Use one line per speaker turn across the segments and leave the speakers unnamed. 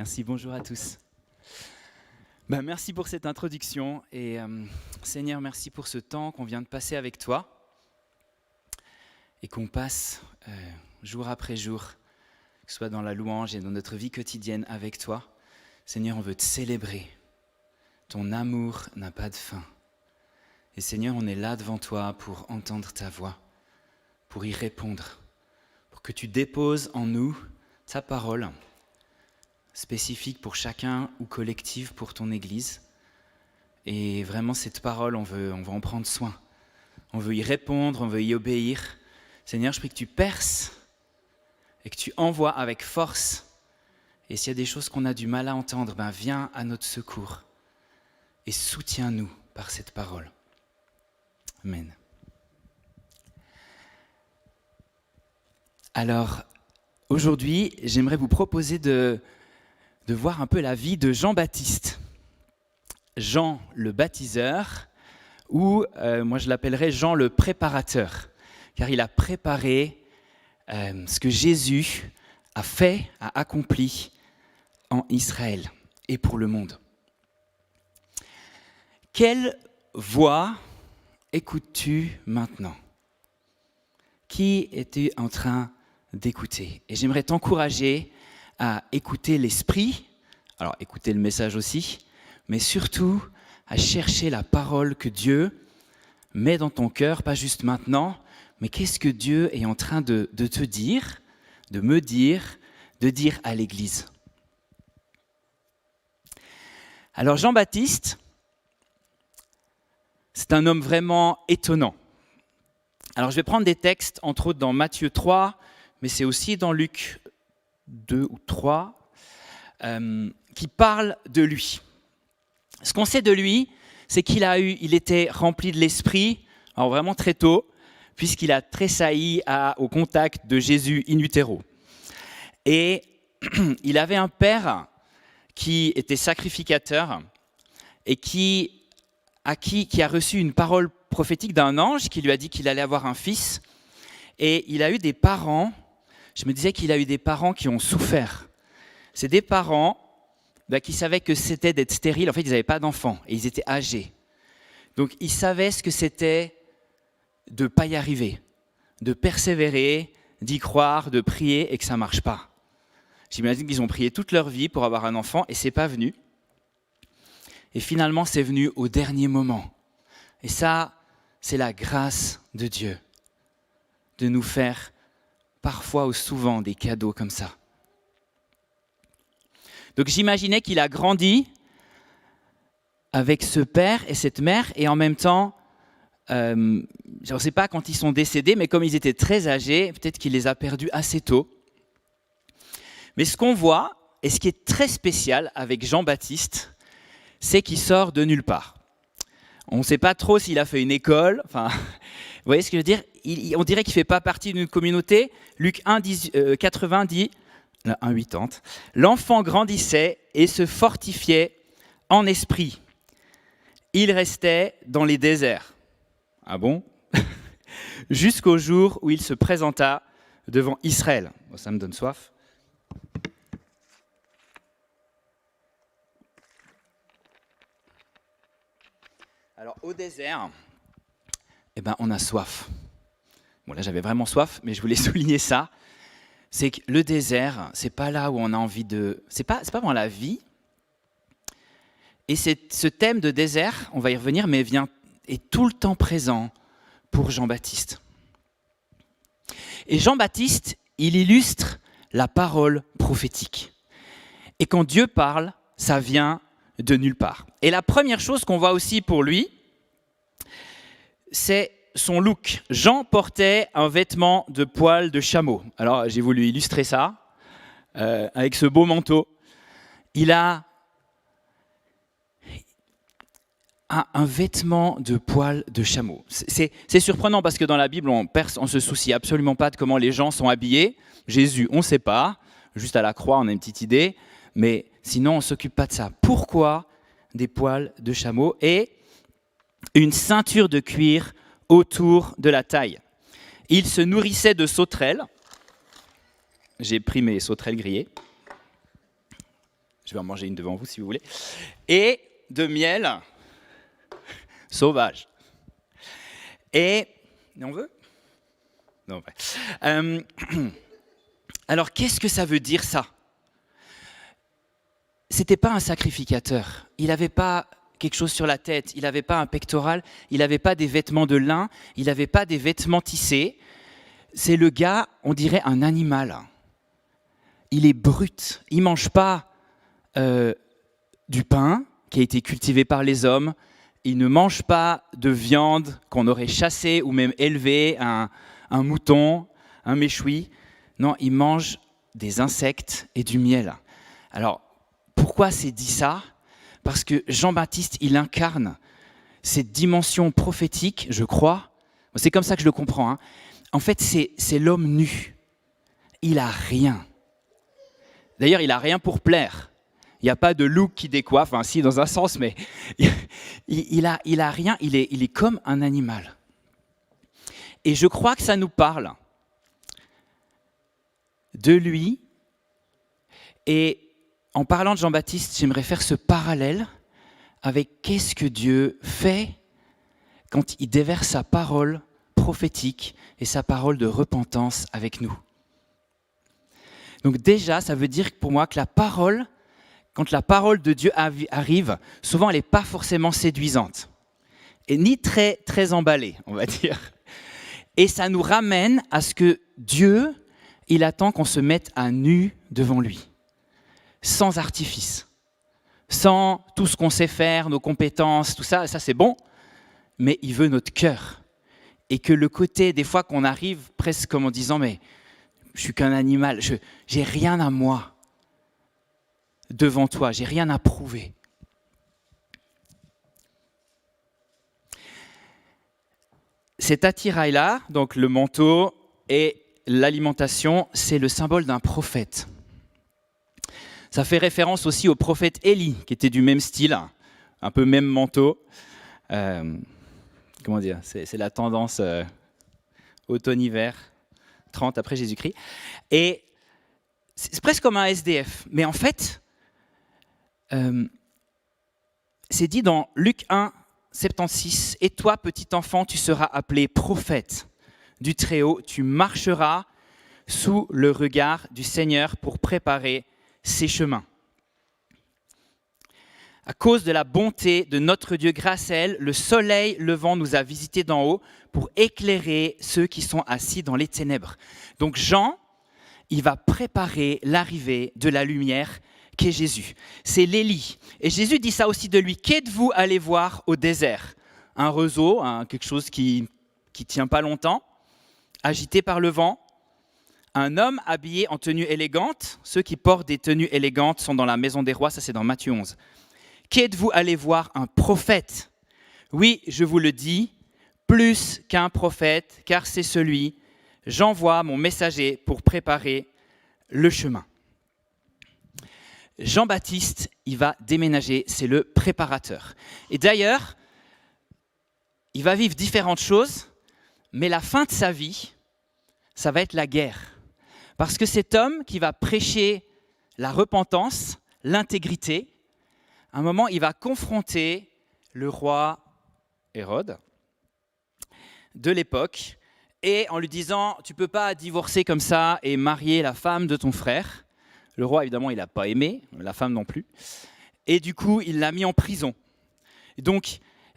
Merci, bonjour à tous. Merci pour cette introduction et Seigneur, merci pour ce temps qu'on vient de passer avec toi et qu'on passe jour après jour, que ce soit dans la louange et dans notre vie quotidienne avec toi. Seigneur, on veut te célébrer. Ton amour n'a pas de fin. Et Seigneur, on est là devant toi pour entendre ta voix, pour y répondre, pour que tu déposes en nous ta parole, spécifique pour chacun ou collective pour ton Église. Et vraiment, cette parole, on va en prendre soin. On veut y répondre, on veut y obéir. Seigneur, je prie que tu perces et que tu envoies avec force. Et s'il y a des choses qu'on a du mal à entendre, viens à notre secours et soutiens-nous par cette parole. Amen. Alors, aujourd'hui, j'aimerais vous proposer de voir un peu la vie de Jean-Baptiste. Jean le baptiseur, ou moi je l'appellerais Jean le préparateur, car il a préparé ce que Jésus a fait, a accompli en Israël et pour le monde. Quelle voix écoutes-tu maintenant ? Qui es-tu en train d'écouter ? Et j'aimerais t'encourager à écouter l'esprit, alors écouter le message aussi, mais surtout à chercher la parole que Dieu met dans ton cœur, pas juste maintenant, mais qu'est-ce que Dieu est en train de te dire, de me dire, de dire à l'Église. Alors Jean-Baptiste, c'est un homme vraiment étonnant. Alors je vais prendre des textes, entre autres dans Matthieu 3, mais c'est aussi dans Luc 2 ou 3, qui parlent de lui. Ce qu'on sait de lui, c'est il était rempli de l'esprit, alors vraiment très tôt, puisqu'il a tressailli au contact de Jésus in utero. Et il avait un père qui était sacrificateur et qui a reçu une parole prophétique d'un ange qui lui a dit qu'il allait avoir un fils. Et il a eu des parents, je me disais qu'il a eu des parents qui ont souffert. C'est des parents qui savaient que c'était d'être stérile. En fait, ils n'avaient pas d'enfants et ils étaient âgés. Donc, ils savaient ce que c'était de ne pas y arriver, de persévérer, d'y croire, de prier et que ça ne marche pas. J'imagine qu'ils ont prié toute leur vie pour avoir un enfant et ce n'est pas venu. Et finalement, c'est venu au dernier moment. Et ça, c'est la grâce de Dieu, de nous faire parfois ou souvent des cadeaux comme ça. Donc j'imaginais qu'il a grandi avec ce père et cette mère, et en même temps, je ne sais pas quand ils sont décédés, mais comme ils étaient très âgés, peut-être qu'il les a perdus assez tôt. Mais ce qu'on voit, et ce qui est très spécial avec Jean-Baptiste, c'est qu'il sort de nulle part. On ne sait pas trop s'il a fait une école, vous voyez ce que je veux dire ? On dirait qu'il ne fait pas partie d'une communauté. Luc 1,80 dit, 1,80, l'enfant grandissait et se fortifiait en esprit. Il restait dans les déserts. Ah bon ? Jusqu'au jour où il se présenta devant Israël. Bon, ça me donne soif. Alors au désert, on a soif. Bon là j'avais vraiment soif, mais je voulais souligner ça. C'est que le désert, c'est pas là où on a envie de... C'est pas vraiment la vie. Et ce thème de désert, on va y revenir, mais est tout le temps présent pour Jean-Baptiste. Et Jean-Baptiste, il illustre la parole prophétique. Et quand Dieu parle, ça vient de nulle part. Et la première chose qu'on voit aussi pour lui, c'est son look. Jean portait un vêtement de poil de chameau. Alors, j'ai voulu illustrer ça avec ce beau manteau. Il a un vêtement de poil de chameau. C'est surprenant parce que dans la Bible, on se soucie absolument pas de comment les gens sont habillés. Jésus, on ne sait pas. Juste à la croix, on a une petite idée. Mais sinon, on ne s'occupe pas de ça. Pourquoi des poils de chameau et une ceinture de cuir autour de la taille? Il se nourrissait de sauterelles. J'ai pris mes sauterelles grillées. Je vais en manger une devant vous si vous voulez. Et de miel sauvage. Et on veut ? Non. Alors qu'est-ce que ça veut dire ça ? C'était pas un sacrificateur. Il n'avait pas quelque chose sur la tête. Il n'avait pas un pectoral. Il n'avait pas des vêtements de lin. Il n'avait pas des vêtements tissés. C'est le gars, on dirait un animal. Il est brut. Il mange pas du pain qui a été cultivé par les hommes. Il ne mange pas de viande qu'on aurait chassée ou même élevée, un mouton, un méchoui. Non, il mange des insectes et du miel. Alors, pourquoi c'est dit ça ? Parce que Jean-Baptiste, il incarne cette dimension prophétique, je crois. C'est comme ça que je le comprends. En fait, c'est l'homme nu. Il n'a rien. D'ailleurs, il n'a rien pour plaire. Il n'y a pas de look qui décoiffe, enfin si dans un sens, mais il a rien, il est comme un animal. Et je crois que ça nous parle de lui. Et en parlant de Jean-Baptiste, j'aimerais faire ce parallèle avec qu'est-ce que Dieu fait quand il déverse sa parole prophétique et sa parole de repentance avec nous. Donc déjà, ça veut dire pour moi que la parole, quand la parole de Dieu arrive, souvent elle n'est pas forcément séduisante, et ni très, très emballée, on va dire. Et ça nous ramène à ce que Dieu, il attend qu'on se mette à nu devant lui, sans artifice, sans tout ce qu'on sait faire, nos compétences, tout ça, ça c'est bon, mais il veut notre cœur. Et que le côté, des fois qu'on arrive presque comme en disant, mais je suis qu'un animal, j'ai rien à moi devant toi, j'ai rien à prouver. Cet attirail-là, donc le manteau et l'alimentation, c'est le symbole d'un prophète. Ça fait référence aussi au prophète Élie, qui était du même style, un peu même manteau. Comment dire, c'est la tendance automne-hiver, 30 après Jésus-Christ. Et c'est presque comme un SDF. Mais en fait, c'est dit dans Luc 1, 76, « Et toi, petit enfant, tu seras appelé prophète du Très-Haut, tu marcheras sous le regard du Seigneur pour préparer ses chemins. » À cause de la bonté de notre Dieu, grâce à elle, le soleil levant nous a visités d'en haut pour éclairer ceux qui sont assis dans les ténèbres. Donc Jean, il va préparer l'arrivée de la lumière qu'est Jésus. C'est l'Élie. Et Jésus dit ça aussi de lui. Qu'êtes-vous allé voir au désert ? Un roseau, quelque chose qui tient pas longtemps, agité par le vent. Un homme habillé en tenue élégante. Ceux qui portent des tenues élégantes sont dans la maison des rois. Ça, c'est dans Matthieu 11. Qu'êtes-vous allé voir ? Un prophète ? Oui, je vous le dis, plus qu'un prophète, car c'est celui, j'envoie mon messager pour préparer le chemin. Jean-Baptiste, il va déménager, c'est le préparateur. Et d'ailleurs, il va vivre différentes choses, mais la fin de sa vie, ça va être la guerre. Parce que cet homme qui va prêcher la repentance, l'intégrité, à un moment, il va confronter le roi Hérode de l'époque, et en lui disant « Tu ne peux pas divorcer comme ça et marier la femme de ton frère ». Le roi, évidemment, il n'a pas aimé, la femme non plus. Et du coup, il l'a mis en prison.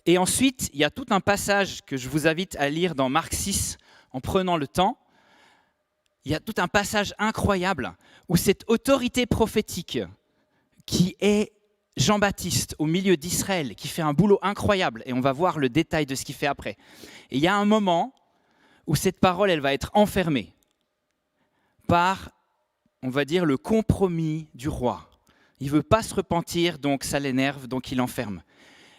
Et ensuite, il y a tout un passage que je vous invite à lire dans Marc 6, en prenant le temps. Il y a tout un passage incroyable où cette autorité prophétique qui est Jean-Baptiste au milieu d'Israël, qui fait un boulot incroyable, et on va voir le détail de ce qu'il fait après. Et il y a un moment où cette parole, elle va être enfermée par, on va dire, le compromis du roi. Il ne veut pas se repentir, donc ça l'énerve, donc il enferme.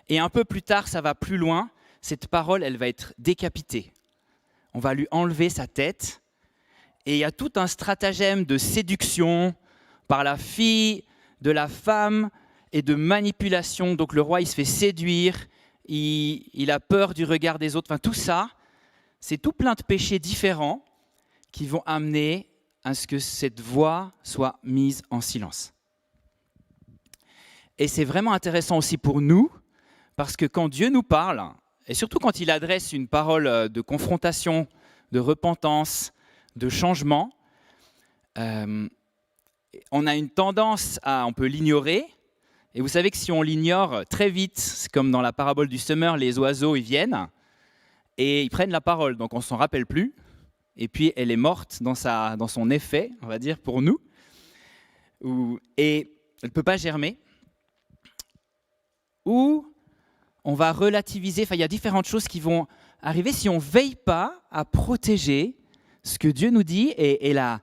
Et un peu plus tard, ça va plus loin, cette parole, elle va être décapitée. On va lui enlever sa tête, et il y a tout un stratagème de séduction par la fille de la femme, et de manipulation. Donc le roi, il se fait séduire, il a peur du regard des autres. Enfin, tout ça, c'est tout plein de péchés différents qui vont amener à ce que cette voix soit mise en silence. Et c'est vraiment intéressant aussi pour nous, parce que quand Dieu nous parle, et surtout quand il adresse une parole de confrontation, de repentance, de changement, on a une tendance on peut l'ignorer. Et vous savez que si on l'ignore très vite, c'est comme dans la parabole du semeur, les oiseaux ils viennent et ils prennent la parole, donc on ne s'en rappelle plus. Et puis elle est morte dans son effet, on va dire, pour nous. Et elle ne peut pas germer. Ou on va relativiser, il y a différentes choses qui vont arriver si on ne veille pas à protéger ce que Dieu nous dit et la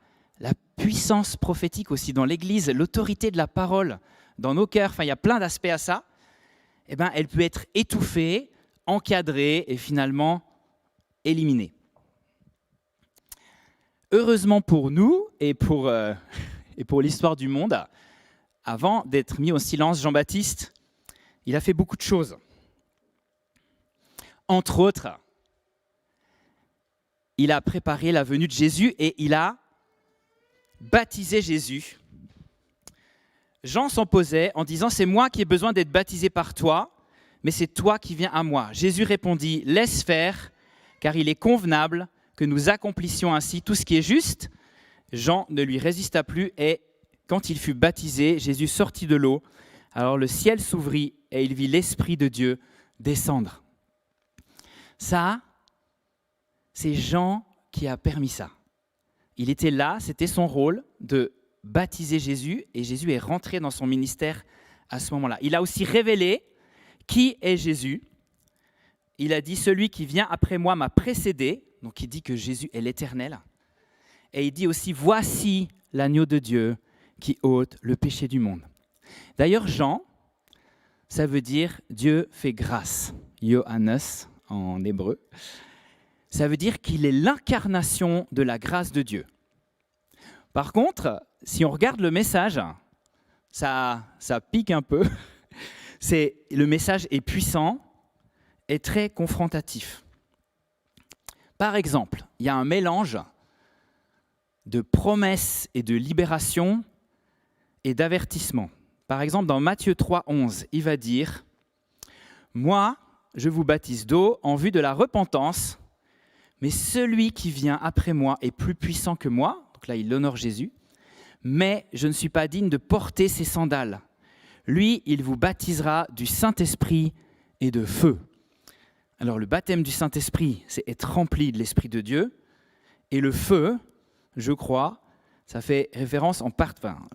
puissance prophétique aussi dans l'Église, l'autorité de la parole dans nos cœurs, il y a plein d'aspects à ça, elle peut être étouffée, encadrée et finalement éliminée. Heureusement pour nous et pour l'histoire du monde, avant d'être mis au silence, Jean-Baptiste, il a fait beaucoup de choses. Entre autres, il a préparé la venue de Jésus et il a baptisé Jésus. Jean s'opposait en disant « C'est moi qui ai besoin d'être baptisé par toi, mais c'est toi qui viens à moi. » Jésus répondit « Laisse faire, car il est convenable que nous accomplissions ainsi tout ce qui est juste. » Jean ne lui résista plus et quand il fut baptisé, Jésus sortit de l'eau. Alors le ciel s'ouvrit et il vit l'Esprit de Dieu descendre. Ça, c'est Jean qui a permis ça. Il était là, c'était son rôle de baptiser Jésus et Jésus est rentré dans son ministère à ce moment-là. Il a aussi révélé qui est Jésus. Il a dit « Celui qui vient après moi m'a précédé ». Donc il dit que Jésus est l'Éternel. Et il dit aussi « Voici l'agneau de Dieu qui ôte le péché du monde ». D'ailleurs, Jean, ça veut dire « Dieu fait grâce ». Johannes en hébreu. Ça veut dire qu'il est l'incarnation de la grâce de Dieu. Par contre, si on regarde le message, ça pique un peu. Le message est puissant et très confrontatif. Par exemple, il y a un mélange de promesses et de libération et d'avertissement. Par exemple, dans Matthieu 3, 11, il va dire « Moi, je vous baptise d'eau en vue de la repentance, mais celui qui vient après moi est plus puissant que moi. » Donc là, il honore Jésus. « Mais je ne suis pas digne de porter ses sandales. Lui, il vous baptisera du Saint-Esprit et de feu. » Alors, le baptême du Saint-Esprit, c'est être rempli de l'Esprit de Dieu. Et le feu, je crois, ça fait référence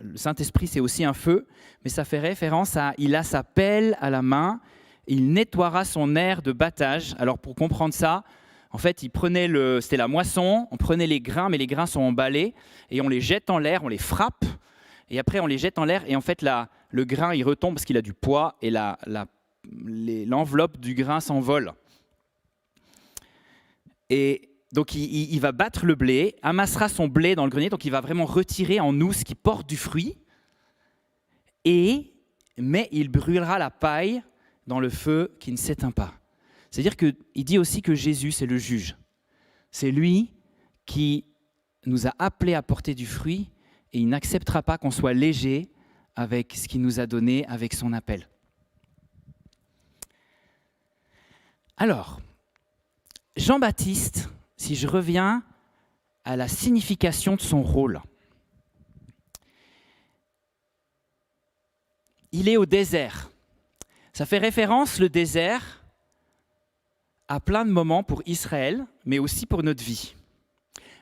le Saint-Esprit, c'est aussi un feu, mais ça fait référence à « il a sa pelle à la main, il nettoiera son aire de battage ». Alors, pour comprendre ça, en fait, c'était la moisson, on prenait les grains, mais les grains sont emballés, et on les jette en l'air, on les frappe, et après on les jette en l'air, et en fait, le grain, il retombe parce qu'il a du poids, et l'enveloppe du grain s'envole. Et donc, il va battre le blé, amassera son blé dans le grenier, donc il va vraiment retirer en nous ce qui porte du fruit, mais il brûlera la paille dans le feu qui ne s'éteint pas. C'est-à-dire qu'il dit aussi que Jésus, c'est le juge. C'est lui qui nous a appelés à porter du fruit et il n'acceptera pas qu'on soit léger avec ce qu'il nous a donné, avec son appel. Alors, Jean-Baptiste, si je reviens à la signification de son rôle, il est au désert. Ça fait référence, le désert, à plein de moments pour Israël, mais aussi pour notre vie.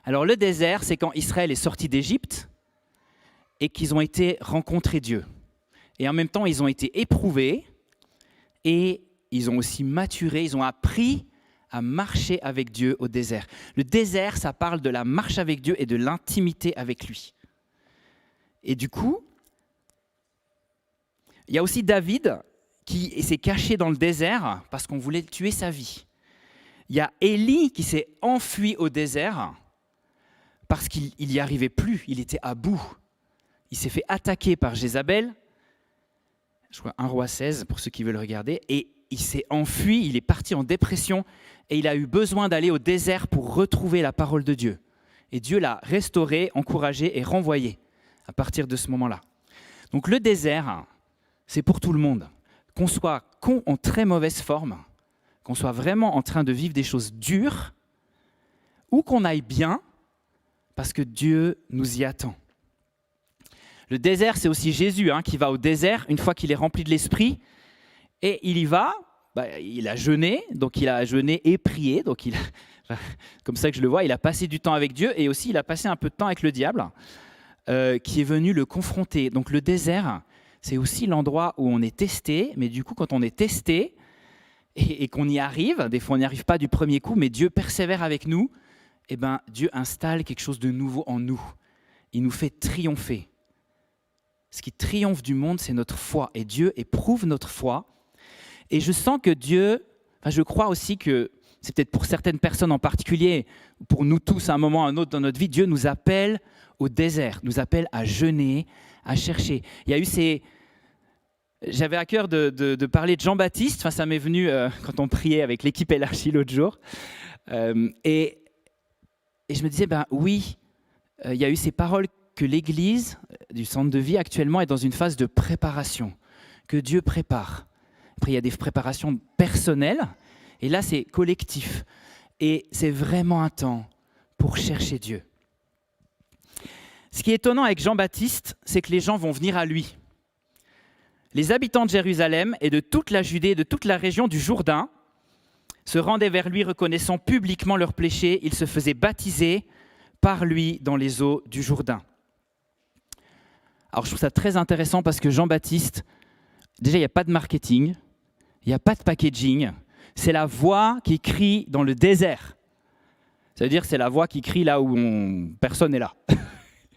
Alors le désert, c'est quand Israël est sorti d'Égypte et qu'ils ont été rencontrer Dieu. Et en même temps, ils ont été éprouvés et ils ont aussi maturé, ils ont appris à marcher avec Dieu au désert. Le désert, ça parle de la marche avec Dieu et de l'intimité avec lui. Et du coup, il y a aussi David qui s'est caché dans le désert parce qu'on voulait tuer sa vie. Il y a Élie qui s'est enfui au désert parce qu'il n'y arrivait plus, il était à bout. Il s'est fait attaquer par Jézabel, je crois 1 Roi 16 pour ceux qui veulent regarder, et il s'est enfui, il est parti en dépression et il a eu besoin d'aller au désert pour retrouver la parole de Dieu. Et Dieu l'a restauré, encouragé et renvoyé à partir de ce moment-là. Donc le désert, c'est pour tout le monde. Qu'on soit en très mauvaise forme, qu'on soit vraiment en train de vivre des choses dures, ou qu'on aille bien, parce que Dieu nous y attend. Le désert, c'est aussi Jésus qui va au désert une fois qu'il est rempli de l'Esprit, et il y va, il a jeûné, donc il a jeûné et prié, donc comme ça que je le vois, il a passé du temps avec Dieu, et aussi il a passé un peu de temps avec le diable, qui est venu le confronter. Donc le désert, c'est aussi l'endroit où on est testé, mais du coup quand on est testé, et qu'on y arrive, des fois on n'y arrive pas du premier coup, mais Dieu persévère avec nous, et Dieu installe quelque chose de nouveau en nous. Il nous fait triompher. Ce qui triomphe du monde, c'est notre foi. Et Dieu éprouve notre foi. Et je sens que Dieu, je crois aussi que, c'est peut-être pour certaines personnes en particulier, pour nous tous à un moment ou à un autre dans notre vie, Dieu nous appelle au désert, nous appelle à jeûner, à chercher. Il y a eu J'avais à cœur de parler de Jean-Baptiste, ça m'est venu quand on priait avec l'équipe élargie l'autre jour. Et je me disais, oui, il y a eu ces paroles que l'Église du Centre de Vie actuellement est dans une phase de préparation, que Dieu prépare. Après, il y a des préparations personnelles, et là, c'est collectif. Et c'est vraiment un temps pour chercher Dieu. Ce qui est étonnant avec Jean-Baptiste, c'est que les gens vont venir à lui. Les habitants de Jérusalem et de toute la Judée, de toute la région du Jourdain, se rendaient vers lui, reconnaissant publiquement leurs péchés. Ils se faisaient baptiser par lui dans les eaux du Jourdain. Alors je trouve ça très intéressant parce que Jean-Baptiste, déjà il n'y a pas de marketing, il n'y a pas de packaging, c'est la voix qui crie dans le désert. Ça veut dire que c'est la voix qui crie là où personne n'est là.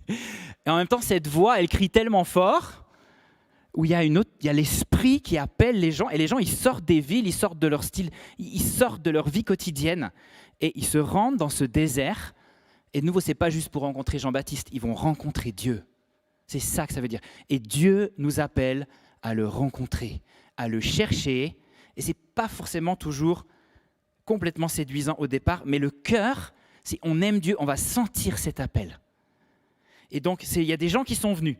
Et en même temps, cette voix, elle crie tellement fort, où il y a l'esprit qui appelle les gens, et les gens, ils sortent des villes, ils sortent de leur style, ils sortent de leur vie quotidienne, et ils se rendent dans ce désert. Et de nouveau, ce n'est pas juste pour rencontrer Jean-Baptiste, ils vont rencontrer Dieu. C'est ça que ça veut dire. Et Dieu nous appelle à le rencontrer, à le chercher, et ce n'est pas forcément toujours complètement séduisant au départ, mais le cœur, si on aime Dieu, on va sentir cet appel. Et donc, il y a des gens qui sont venus.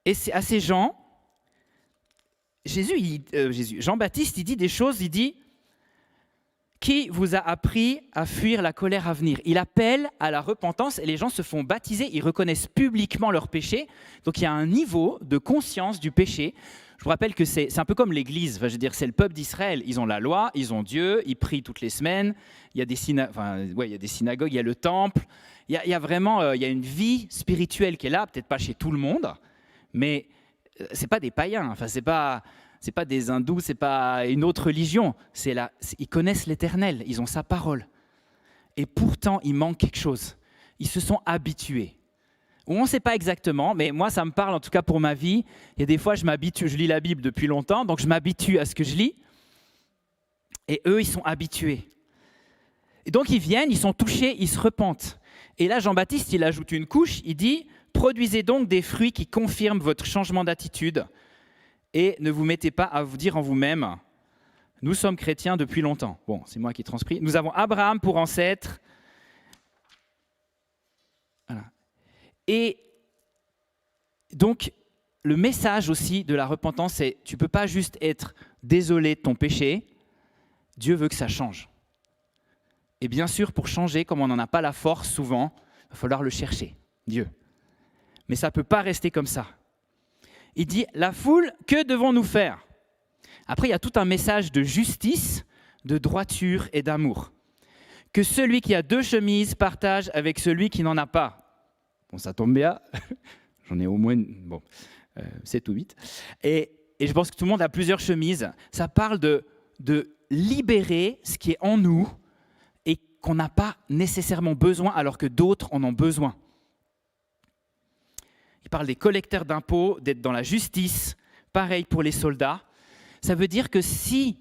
Et c'est à ces gens, Jean-Baptiste, il dit des choses, il dit « Qui vous a appris à fuir la colère à venir ?» Il appelle à la repentance et les gens se font baptiser, ils reconnaissent publiquement leur péché. Donc il y a un niveau de conscience du péché. Je vous rappelle que c'est un peu comme l'Église, c'est le peuple d'Israël. Ils ont la loi, ils ont Dieu, ils prient toutes les semaines. Il y a des synagogues, il y a le temple. Il y a vraiment il y a une vie spirituelle qui est là, peut-être pas chez tout le monde, mais c'est pas des païens. C'est pas des hindous, c'est pas une autre religion. Ils connaissent l'Éternel, ils ont sa parole. Et pourtant, il manque quelque chose. Ils se sont habitués. On ne sait pas exactement, mais moi, ça me parle, en tout cas pour ma vie. Il y a des fois, je lis la Bible depuis longtemps, donc je m'habitue à ce que je lis. Et eux, ils sont habitués. Et donc, ils viennent, ils sont touchés, ils se repentent. Et là, Jean-Baptiste, il ajoute une couche, il dit « Produisez donc des fruits qui confirment votre changement d'attitude et ne vous mettez pas à vous dire en vous-même « Nous sommes chrétiens depuis longtemps. » Bon, c'est moi qui transpire. Nous avons Abraham pour ancêtre. Voilà. Et donc, le message aussi de la repentance, c'est tu ne peux pas juste être désolé de ton péché, Dieu veut que ça change. Et bien sûr, pour changer, comme on n'en a pas la force souvent, il va falloir le chercher, Dieu. Mais ça ne peut pas rester comme ça. Il dit, la foule, que devons-nous faire ? Après, il y a tout un message de justice, de droiture et d'amour. Que celui qui a 2 chemises partage avec celui qui n'en a pas. Bon, ça tombe bien, j'en ai au moins 7 ou 8. Et je pense que tout le monde a plusieurs chemises. Ça parle de libérer ce qui est en nous et qu'on n'a pas nécessairement besoin alors que d'autres en ont besoin. Il parle des collecteurs d'impôts, d'être dans la justice, pareil pour les soldats. Ça veut dire que si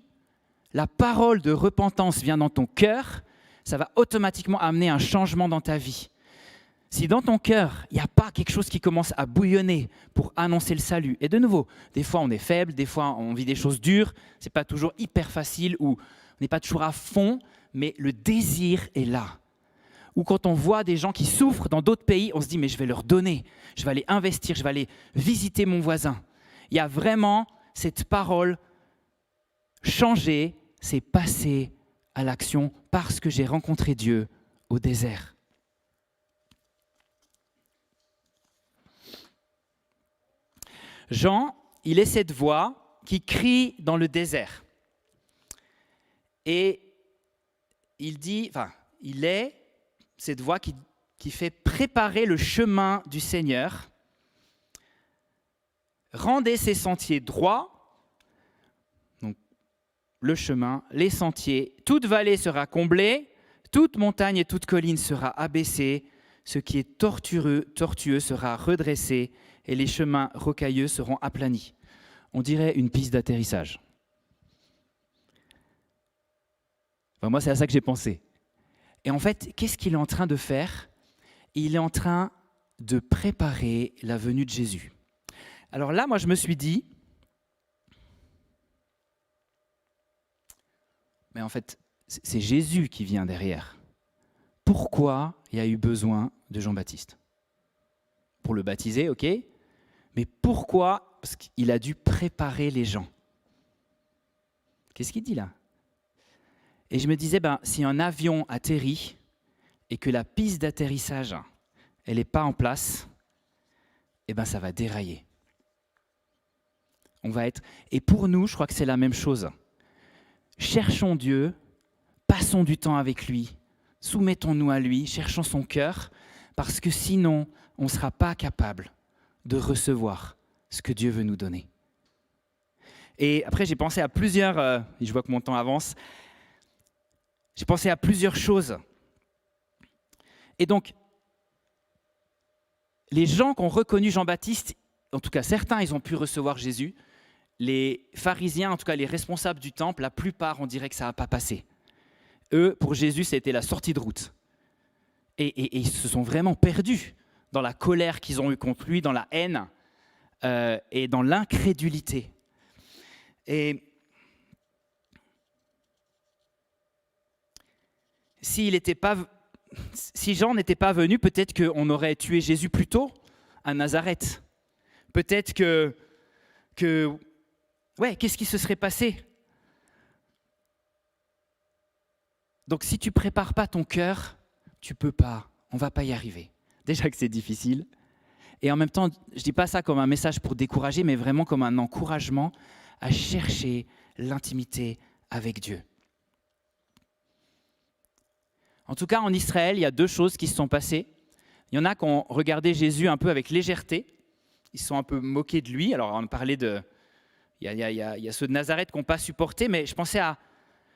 la parole de repentance vient dans ton cœur, ça va automatiquement amener un changement dans ta vie. Si dans ton cœur, il n'y a pas quelque chose qui commence à bouillonner pour annoncer le salut, et de nouveau, des fois on est faible, des fois on vit des choses dures, ce n'est pas toujours hyper facile ou on n'est pas toujours à fond, mais le désir est là. ou quand on voit des gens qui souffrent dans d'autres pays, on se dit mais je vais leur donner, je vais aller investir, je vais aller visiter mon voisin. Il y a vraiment cette parole changer, c'est passer à l'action parce que j'ai rencontré Dieu au désert. Jean, il est cette voix qui crie dans le désert. Et il est cette voix qui fait préparer le chemin du Seigneur. Rendez ses sentiers droits, donc le chemin, les sentiers, toute vallée sera comblée, toute montagne et toute colline sera abaissée, ce qui est tortueux sera redressé et les chemins rocailleux seront aplanis. On dirait une piste d'atterrissage. Enfin, moi, c'est à ça que j'ai pensé. Et en fait, qu'est-ce qu'il est en train de faire ? Il est en train de préparer la venue de Jésus. Alors là, moi, je me suis dit, mais en fait, c'est Jésus qui vient derrière. Pourquoi il y a eu besoin de Jean-Baptiste ? Pour le baptiser, ok, mais pourquoi ? Parce qu'il a dû préparer les gens. Qu'est-ce qu'il dit là ? Et je me disais, si un avion atterrit et que la piste d'atterrissage, elle n'est pas en place, ça va dérailler. Et pour nous, je crois que c'est la même chose. Cherchons Dieu, passons du temps avec lui, soumettons-nous à lui, cherchons son cœur, parce que sinon, on ne sera pas capable de recevoir ce que Dieu veut nous donner. Et après, j'ai pensé à plusieurs, je vois que mon temps avance, j'ai pensé à plusieurs choses. Et donc, les gens qui ont reconnu Jean-Baptiste, en tout cas certains, ils ont pu recevoir Jésus. Les pharisiens, en tout cas les responsables du temple, la plupart, on dirait que ça n'a pas passé. Eux, pour Jésus, c'était la sortie de route. Et ils se sont vraiment perdus dans la colère qu'ils ont eue contre lui, dans la haine et dans l'incrédulité. Et si Jean n'était pas venu, peut-être qu'on aurait tué Jésus plus tôt à Nazareth. Peut-être qu'est-ce qui se serait passé ? Donc si tu ne prépares pas ton cœur, tu ne peux pas, on ne va pas y arriver. Déjà que c'est difficile. Et en même temps, je ne dis pas ça comme un message pour décourager, mais vraiment comme un encouragement à chercher l'intimité avec Dieu. En tout cas, en Israël, il y a deux choses qui se sont passées. Il y en a qui ont regardé Jésus un peu avec légèreté. Ils se sont un peu moqués de lui. Alors, on parlait de... Il y a ceux de Nazareth qui n'ont pas supporté, mais je pensais à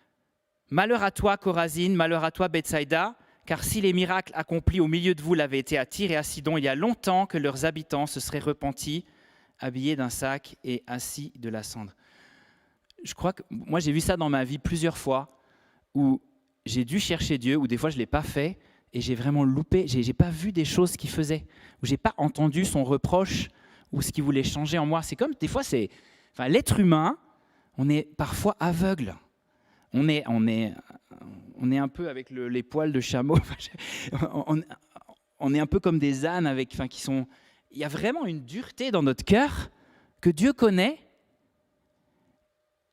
« Malheur à toi, Chorazine, malheur à toi, Bethsaïda, car si les miracles accomplis au milieu de vous l'avaient été à Tyr et à Sidon, il y a longtemps que leurs habitants se seraient repentis, habillés d'un sac et assis de la cendre. » Je crois que moi, j'ai vu ça dans ma vie plusieurs fois, où j'ai dû chercher Dieu, ou des fois je ne l'ai pas fait, et j'ai vraiment loupé, je n'ai pas vu des choses qu'il faisait, où je n'ai pas entendu son reproche, ou ce qu'il voulait changer en moi. C'est comme, des fois, l'être humain, on est parfois aveugle. On est un peu avec les poils de chameau, on est un peu comme des ânes, il y a vraiment une dureté dans notre cœur que Dieu connaît,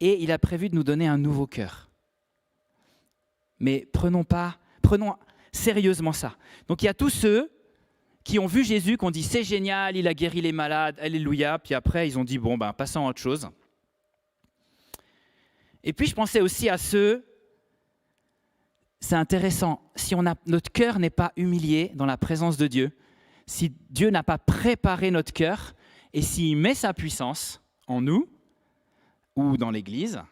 et il a prévu de nous donner un nouveau cœur. Mais prenons sérieusement ça. Donc il y a tous ceux qui ont vu Jésus, qui ont dit c'est génial, il a guéri les malades, alléluia. Puis après ils ont dit passons à autre chose. Et puis je pensais aussi à ceux, c'est intéressant, si notre cœur n'est pas humilié dans la présence de Dieu, si Dieu n'a pas préparé notre cœur et s'il met sa puissance en nous ou dans l'Église,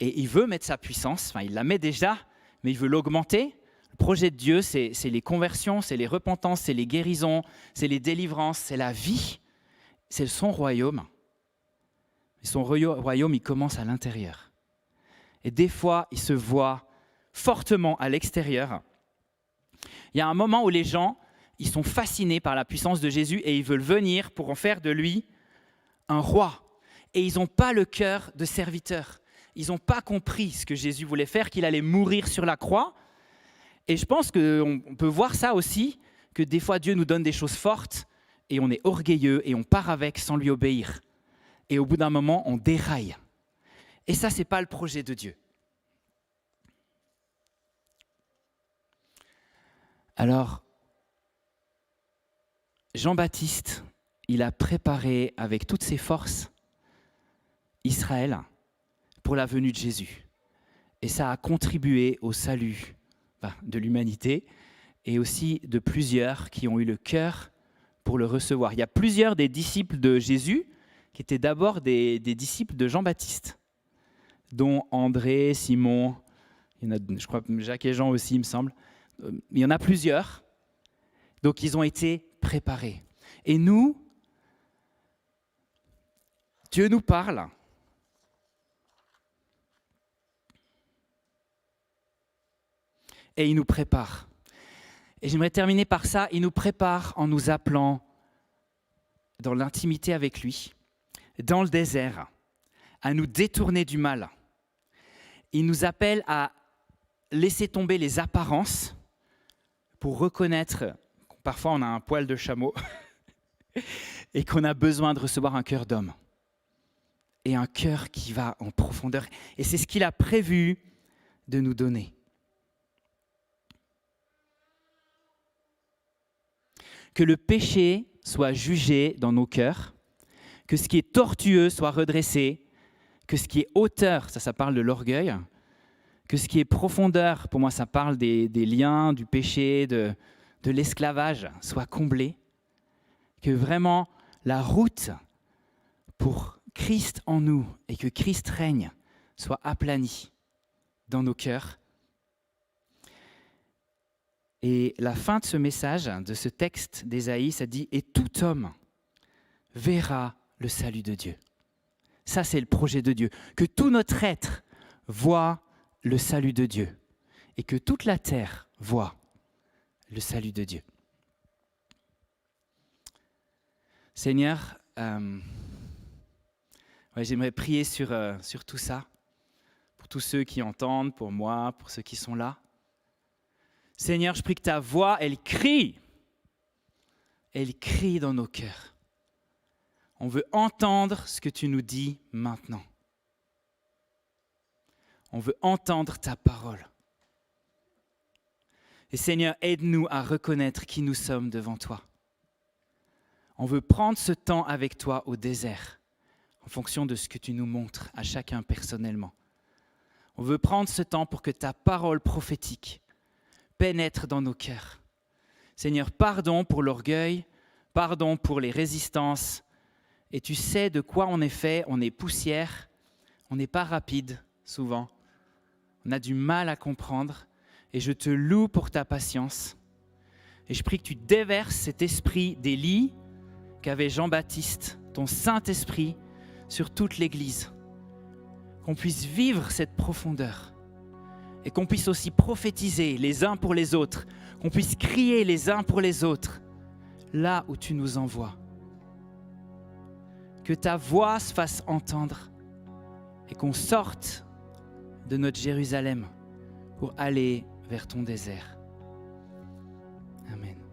et il veut mettre sa puissance, il la met déjà, mais il veut l'augmenter. Le projet de Dieu, c'est les conversions, c'est les repentances, c'est les guérisons, c'est les délivrances, c'est la vie. C'est son royaume. Et son royaume, il commence à l'intérieur. Et des fois, il se voit fortement à l'extérieur. Il y a un moment où les gens, ils sont fascinés par la puissance de Jésus et ils veulent venir pour en faire de lui un roi. Et ils n'ont pas le cœur de serviteur. Ils n'ont pas compris ce que Jésus voulait faire, qu'il allait mourir sur la croix Et je pense qu'on peut voir ça aussi, que des fois Dieu nous donne des choses fortes et on est orgueilleux et on part avec sans lui obéir. Et au bout d'un moment, on déraille. Et ça, ce n'est pas le projet de Dieu. Alors, Jean-Baptiste, il a préparé avec toutes ses forces Israël pour la venue de Jésus. Et ça a contribué au salut de l'humanité et aussi de plusieurs qui ont eu le cœur pour le recevoir. Il y a plusieurs des disciples de Jésus qui étaient d'abord des disciples de Jean-Baptiste, dont André, Simon, il y en a, je crois Jacques et Jean aussi, il me semble. Il y en a plusieurs. Donc, ils ont été préparés. Et nous, Dieu nous parle. Et il nous prépare. Et j'aimerais terminer par ça. Il nous prépare en nous appelant dans l'intimité avec lui, dans le désert, à nous détourner du mal. Il nous appelle à laisser tomber les apparences pour reconnaître que parfois on a un poil de chameau et qu'on a besoin de recevoir un cœur d'homme et un cœur qui va en profondeur. Et c'est ce qu'il a prévu de nous donner. Que le péché soit jugé dans nos cœurs, que ce qui est tortueux soit redressé, que ce qui est hauteur, ça parle de l'orgueil, que ce qui est profondeur, pour moi ça parle des liens, du péché, de l'esclavage, soit comblé, que vraiment la route pour Christ en nous et que Christ règne soit aplanie dans nos cœurs. Et la fin de ce message, de ce texte d'Ésaïe, ça dit « Et tout homme verra le salut de Dieu ». Ça, c'est le projet de Dieu. Que tout notre être voit le salut de Dieu. Et que toute la terre voit le salut de Dieu. Seigneur, j'aimerais prier sur tout ça. Pour tous ceux qui entendent, pour moi, pour ceux qui sont là. Seigneur, je prie que ta voix, elle crie dans nos cœurs. On veut entendre ce que tu nous dis maintenant. On veut entendre ta parole. Et Seigneur, aide-nous à reconnaître qui nous sommes devant toi. On veut prendre ce temps avec toi au désert, en fonction de ce que tu nous montres à chacun personnellement. On veut prendre ce temps pour que ta parole prophétique pénètre dans nos cœurs. Seigneur, pardon pour l'orgueil, pardon pour les résistances. Et tu sais de quoi on est fait, on est poussière, on n'est pas rapide souvent. On a du mal à comprendre. Et je te loue pour ta patience. Et je prie que tu déverses cet esprit d'Élie qu'avait Jean-Baptiste, ton Saint-Esprit, sur toute l'Église. Qu'on puisse vivre cette profondeur. Et qu'on puisse aussi prophétiser les uns pour les autres, qu'on puisse crier les uns pour les autres, là où tu nous envoies. Que ta voix se fasse entendre et qu'on sorte de notre Jérusalem pour aller vers ton désert. Amen.